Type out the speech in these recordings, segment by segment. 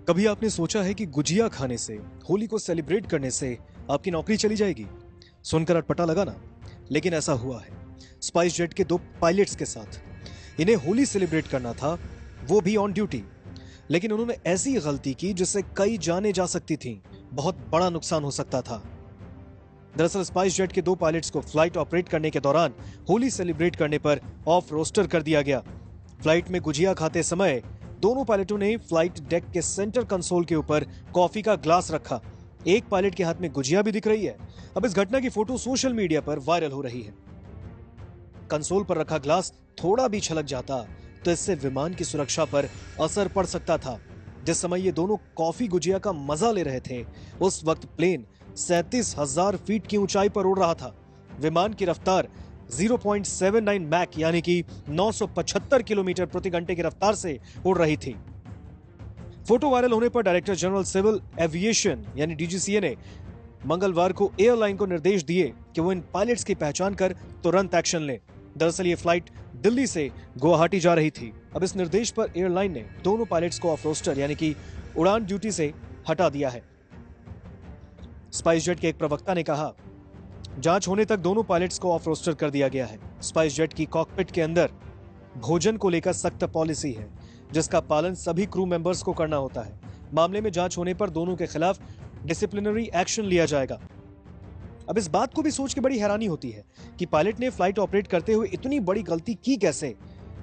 कभी आपने सोचा है कि गुजिया खाने से, होली को सेलिब्रेट करने से आपकी नौकरी चली जाएगी? सुनकर अटपटा लगा ना? लेकिन ऐसा हुआ है स्पाइस जेट के दो पायलट्स के साथ। इन्हें होली सेलिब्रेट करना था, वो भी ऑन ड्यूटी। लेकिन उन्होंने ऐसी गलती की जिससे कई जानें जा सकती थीं, बहुत बड़ा नुकसान हो सकता था। दरअसल स्पाइस जेट के दो पायलट्स को फ्लाइट ऑपरेट करने के दौरान होली सेलिब्रेट करने पर ऑफ रोस्टर कर दिया गया। फ्लाइट में गुजिया खाते समय दोनों पायलटों ने फ्लाइट डेक के सेंटर कंसोल के ऊपर कॉफी का ग्लास रखा। एक पायलट के हाथ में गुजिया भी दिख रही है। अब इस घटना की फोटो सोशल मीडिया पर वायरल हो रही है। कंसोल पर रखा ग्लास थोड़ा भी छलक जाता तो इससे विमान की सुरक्षा पर असर पड़ सकता था। जिस समय ये दोनों कॉफी गुजिया का मजा ले रहे थे, उस वक्त प्लेन 37,000 फीट की ऊंचाई पर उड़ रहा था। विमान की रफ्तार 0.79 मैक यानी कि 975 किलोमीटर प्रति घंटे की रफ्तार से उड़ रही थी। फोटो वायरल होने पर डायरेक्टर जनरल सिविल एविएशन यानी डीजीसीए ने मंगलवार को एयरलाइन को निर्देश दिए कि वो इन पायलट्स की पहचान कर तुरंत एक्शन लें। दरअसल ये फ्लाइट दिल्ली से गुवाहाटी जा रही थी। अब इस निर्देश पर एयरलाइन ने दोनों पायलट्स को ऑफ रोस्टर यानी कि उड़ान ड्यूटी से हटा दिया है। स्पाइस जेट के एक प्रवक्ता ने कहा, जांच होने तक दोनों पायलट्स को ऑफ रोस्टर कर दिया गया है। स्पाइस जेट की कॉकपिट के अंदर भोजन को लेकर सख्त पॉलिसी है, जिसका पालन सभी क्रू मेंबर्स को करना होता है। मामले में जांच होने पर दोनों के खिलाफ डिसिप्लिनरी एक्शन लिया जाएगा। अब इस बात को भी सोच के बड़ी हैरानी होती है कि पायलट ने फ्लाइट ऑपरेट करते हुए इतनी बड़ी गलती की कैसे?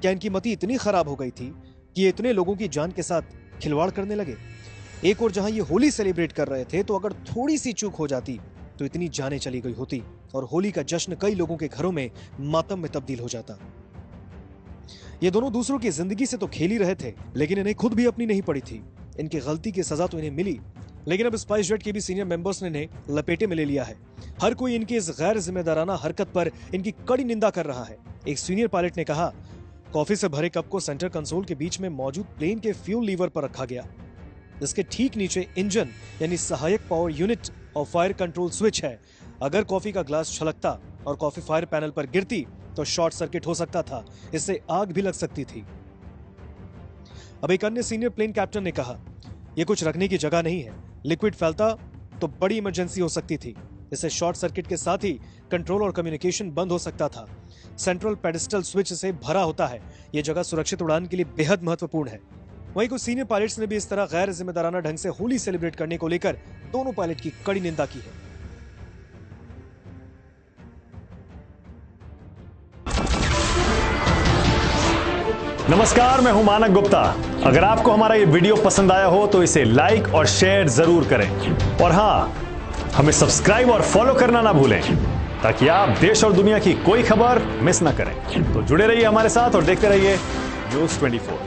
क्या इनकी मति इतनी खराब हो गई थी कि ये इतने लोगों की जान के साथ खिलवाड़ करने लगे? एक और जहां ये होली सेलिब्रेट कर रहे थे, तो अगर थोड़ी सी चूक हो जाती तो इतनी जानें चली गई होती और होली का जश्न कई लोगों के घरों में मातम में तब्दील हो जाता। ये दोनों दूसरों की जिंदगी से तो खेल ही रहे थे, लेकिन इन्हें खुद भी अपनी नहीं पड़ी थी। इनकी गलती की सजा तो इन्हें मिली, लेकिन अब स्पाइस जेट के भी सीनियर मेंबर्स ने इन्हें लपेटे में ले लिया है। हर कोई इनकी इस गैर जिम्मेदाराना हरकत पर इनकी कड़ी निंदा कर रहा है। एक सीनियर पायलट ने कहा, कॉफी से भरे कप को सेंटर कंसोल के बीच में मौजूद प्लेन के फ्यूल लीवर पर रखा गया। इसके ठीक नीचे इंजन यानी सहायक पावर यूनिट और फायर कंट्रोल स्विच है। अगर कॉफी का ग्लास छलकता और कॉफी फायर पैनल पर गिरती तो शॉर्ट सर्किट हो सकता था, इससे आग भी लग सकती थी। अब एक अन्य सीनियर प्लेन कैप्टन ने कहा, यह कुछ रखने की जगह नहीं है। लिक्विड फैलता तो बड़ी इमरजेंसी हो सकती थी। इससे शॉर्ट सर्किट के साथ ही कंट्रोल और कम्युनिकेशन बंद हो सकता था। सेंट्रल पेडिस्टल स्विच से भरा होता है। यह जगह सुरक्षित उड़ान के लिए बेहद महत्वपूर्ण है। वहीं कुछ सीनियर पायलट्स ने भी इस तरह गैर जिम्मेदाराना ढंग से होली सेलिब्रेट करने को लेकर दोनों पायलट की कड़ी निंदा की है। नमस्कार, मैं हूं मानक गुप्ता। अगर आपको हमारा ये वीडियो पसंद आया हो तो इसे लाइक और शेयर जरूर करें, और हां, हमें सब्सक्राइब और फॉलो करना ना भूलें ताकि आप देश और दुनिया की कोई खबर मिस ना करें। तो जुड़े रहिए हमारे साथ और देखते रहिए न्यूज़ 24।